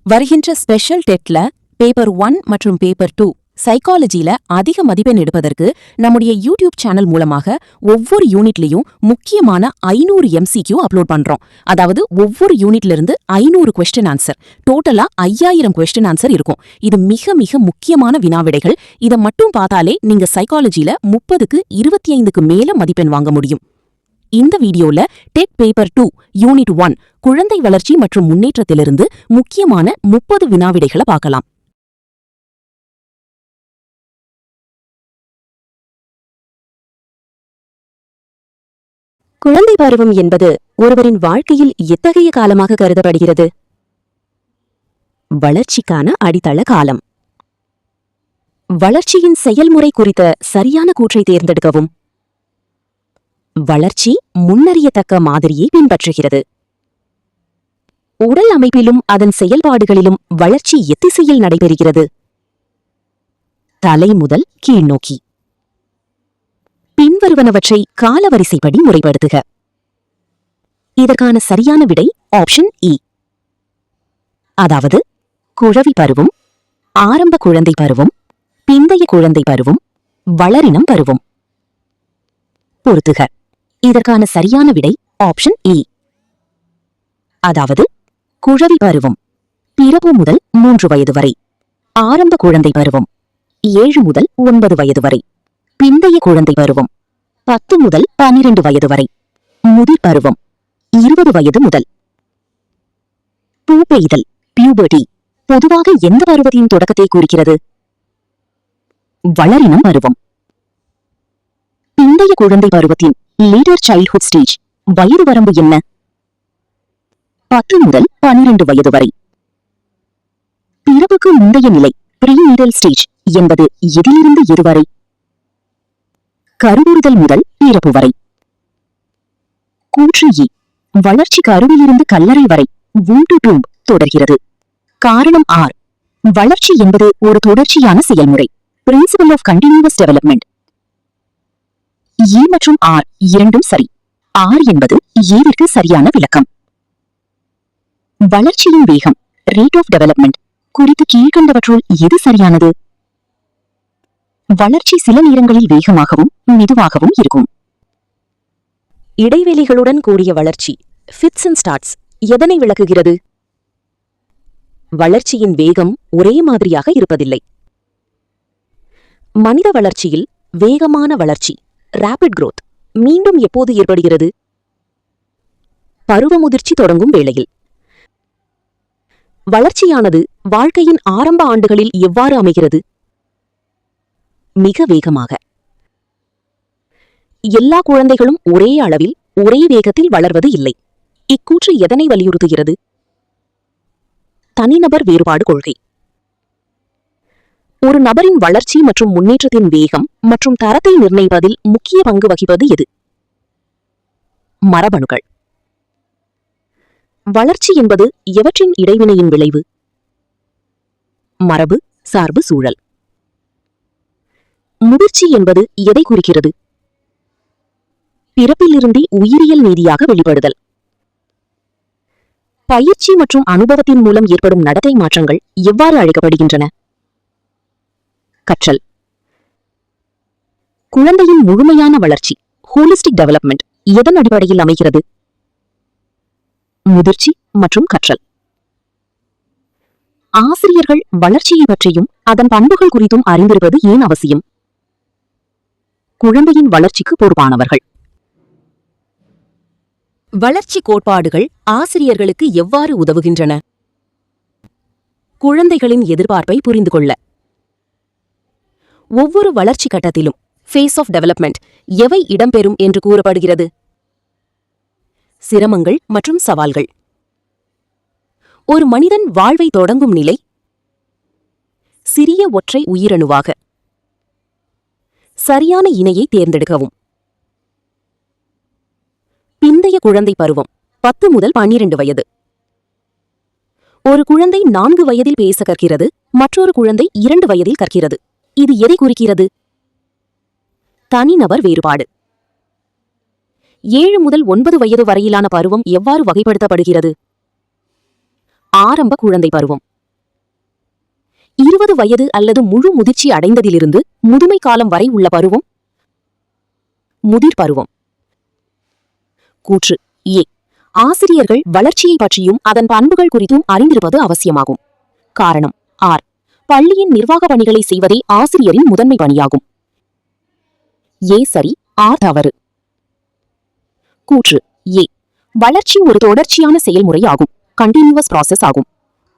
வருகின்ற special டெட்ல paper 1 மற்றும் paper 2 சைக்காலஜில அதிக மதிப்பெண் எடுப்பதற்கு நம்முடைய யூடியூப் சேனல் மூலமாக ஒவ்வொரு யூனிட்லயும் முக்கியமான 500 MCQ அப்லோட் பண்றோம். அதாவது ஒவ்வொரு யூனிட்ல இருந்து 500 கொஸ்டின் ஆன்சர், டோட்டலா 5000 கொஸ்டின் ஆன்சர் இருக்கும். இது மிக மிக முக்கியமான வினாவிடைகள். இதை மட்டும் பார்த்தாலே நீங்க சைக்காலஜில 30க்கு 25க்கு மேல மதிப்பெண் வாங்க முடியும். இந்த வீடியோல டெட் பேப்பர் 2 யூனிட் 1 குழந்தை வளர்ச்சி மற்றும் முன்னேற்றத்திலிருந்து முக்கியமான 30 வினாவிடைகளை பார்க்கலாம். குழந்தை பருவம் என்பது ஒருவரின் வாழ்க்கையில் எத்தகைய காலமாக கருதப்படுகிறது? வளர்ச்சிக்கான அடித்தள காலம். வளர்ச்சியின் செயல்முறை குறித்த சரியான கூற்றை தேர்ந்தெடுக்கவும். வளர்ச்சி முன்னறியத்தக்க மாதிரியை பின்பற்றுகிறது. உடல் அமைப்பிலும் அதன் செயல்பாடுகளிலும் வளர்ச்சி எத்திசையில் நடைபெறுகிறது? தலை முதல் கீழ்நோக்கி. பின்வருவனவற்றை காலவரிசைப்படி முறைப்படுத்துக. இதற்கான சரியான விடை ஆப்ஷன் இ. அதாவது குழவி பருவம், ஆரம்ப குழந்தை பருவம், பிந்தைய குழந்தை பருவம், வளரினம் பருவம். பொறுத்துக. இதற்கான சரியான விடை ஆப்ஷன் இ. அதாவது குழவி பருவம் பிறப்பு முதல் 3 வயது வரை, ஆரம்ப குழந்தை பருவம் 7 முதல் 9 வயது வரை, பிந்தைய குழந்தை பருவம் 10 முதல் 12 வயது வரை, முதிர் பருவம் 20 வயது முதல். பூ பெய்தல் பியூபர்டி பொதுவாக எந்த பருவத்தின் தொடக்கத்தை குறிக்கிறது? வளரினம் பருவம். பிந்தைய குழந்தை பருவத்தின் லேட்டர் சைல்ட்ஹுட் ஸ்டேஜ் வயது வரம்பு என்ன? 10 முதல் 12 வயது வரை. பிறப்புக்கு முந்தைய நிலை ப்ரீநீடல் ஸ்டேஜ் என்பது எதிலிருந்து எதுவரை? கருவுறுதல் முதல் பிறப்பு வரை. கூற்று இ. வளர்ச்சி கருவிலிருந்து கல்லறை வரை womb to tomb தொடர்கிறது. காரணம் ஆர். வளர்ச்சி என்பது ஒரு தொடர்ச்சியான செயல்முறை, பிரின்சிபல் ஆஃப் கண்டினியூவஸ் டெவலப்மெண்ட். ஏ மற்றும் ஆர் இரண்டும் சரி. ஆர் என்பது ஏவிற்கு சரியான விளக்கம். வளர்ச்சியின் வேகம் ரேட் ஆஃப் டெவலப்மெண்ட் குறித்து கீழ்கண்டவற்றுள் எது சரியானது? வளர்ச்சி சில நேரங்களில் வேகமாகவும் மெதுவாகவும் இருக்கும். இடைவெளிகளுடன் கூடிய வளர்ச்சி ஃபிட்ஸ் அண்ட் ஸ்டார்ட்ஸ் எதனை விளக்குகிறது? வளர்ச்சியின் வேகம் ஒரே மாதிரியாக இருப்பதில்லை. மனித வளர்ச்சியில் வேகமான வளர்ச்சி ரேபிட் growth மீண்டும் எப்போது ஏற்படுகிறது? பருவமுதிர்ச்சி தொடங்கும் வேளையில். வளர்ச்சியானது வாழ்க்கையின் ஆரம்ப ஆண்டுகளில் எவ்வாறு அமைகிறது? மிக வேகமாக. எல்லா குழந்தைகளும் ஒரே அளவில் ஒரே வேகத்தில் வளர்வது இல்லை. இக்கூற்று எதனை வலியுறுத்துகிறது? தனிநபர் வேறுபாடு கொள்கை. ஒரு நபரின் வளர்ச்சி மற்றும் முன்னேற்றத்தின் வேகம் மற்றும் தரத்தை நிர்ணயிப்பதில் முக்கிய பங்கு வகிப்பது எது? மரபணுக்கள். வளர்ச்சி என்பது எவற்றின் இடைவினையின் விளைவு? மரபு சார்பு சூழல். முதிர்ச்சி என்பது எதை குறிக்கிறது? பிறப்பிலிருந்தே உயிரியல் நீதியாக வெளிப்படுதல். பயிற்சி மற்றும் அனுபவத்தின் மூலம் ஏற்படும் நடத்தை மாற்றங்கள் எவ்வாறு அழைக்கப்படுகின்றன? கற்றல். குழந்தையின் முழுமையான வளர்ச்சி ஹோலிஸ்டிக் டெவலப்மெண்ட் எதன் அடிப்படையில் அமைகிறது? முதிர்ச்சி மற்றும் கற்றல். ஆசிரியர்கள் வளர்ச்சியை பற்றியும் அதன் பண்புகள் குறித்தும் அறிந்திருப்பது ஏன் அவசியம்? குழந்தையின் வளர்ச்சிக்கு பொறுப்பானவர்கள். வளர்ச்சி கோட்பாடுகள் ஆசிரியர்களுக்கு எவ்வாறு உதவுகின்றன? குழந்தைகளின் எதிர்பார்ப்பை புரிந்து கொள்ள. ஒவ்வொரு வளர்ச்சி கட்டத்திலும் ஃபேஸ் ஆஃப் டெவலப்மெண்ட் எவை இடம்பெறும் என்று கூறப்படுகிறது? சிரமங்கள் மற்றும் சவால்கள். ஒரு மனிதன் வாழ்வை தொடங்கும் நிலை சிறிய ஒற்றை உயிரணுவாக. சரியான இணையை தேர்ந்தெடுக்கவும். பிந்தைய குழந்தை பருவம் 10 முதல் 12 வயது. ஒரு குழந்தை 4 வயதில் பேச கற்கிறது, மற்றொரு குழந்தை 2 வயதில் கற்கிறது. இது எதை குறிக்கிறது? தனிநபர் வேறுபாடு. 7 முதல் 9 வயது வரையிலான பருவம் எவ்வாறு வகைப்படுத்தப்படுகிறது? ஆரம்ப குழந்தை பருவம் 20 வயது அல்லது முழு முதிர்ச்சி அடைந்ததிலிருந்து முதுமை காலம் வரை உள்ள பருவம் முதிர் பருவம். கூற்று ஏ. ஆசிரியர்கள் வளர்ச்சியை பற்றியும் அதன் பண்புகள் குறித்தும் அறிந்திருப்பது அவசியமாகும். காரணம் ஆர். பள்ளியின் நிர்வாக பணிகளை செய்வதே ஆசிரியரின் முதன்மை பணியாகும். ஏ சரி, ஆர் தவறு. கூற்று ஏ. வளர்ச்சி ஒரு தொடர்ச்சியான செயல்முறை ஆகும், கண்டினியூவஸ் ப்ராசஸ் ஆகும்.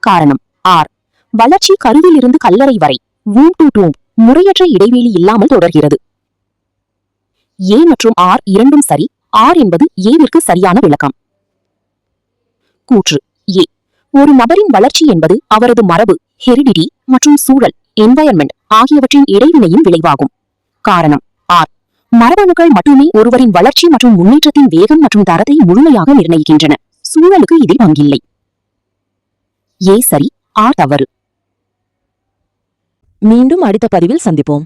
காரணம் ஆர். வளர்ச்சி கருவிலிருந்து கல்லறை வரை womb to tomb முறையற்ற இடைவெளி இல்லாமல் தொடர்கிறது. ஏ மற்றும் ஆர் இரண்டும் சரி. ஆர் என்பது ஏவிற்கு சரியான விளக்கம். கூற்று ஏ. ஒரு நபரின் வளர்ச்சி என்பது அவரது மரபு ஹெரிடிட்டி மற்றும் சூழல் என்வாயர்மெண்ட் ஆகியவற்றின் இடைவினையின் விளைவாகும். காரணம் ஆர். மரபணுக்கள் மட்டுமே ஒருவரின் வளர்ச்சி மற்றும் முன்னேற்றத்தின் வேகம் மற்றும் தரத்தை முழுமையாக நிர்ணயிக்கின்றன. சூழலுக்கு இதில் பங்கில்லை. ஏ சரி, ஆர் தவறு. மீண்டும் அடுத்த பதிவில் சந்திப்போம்.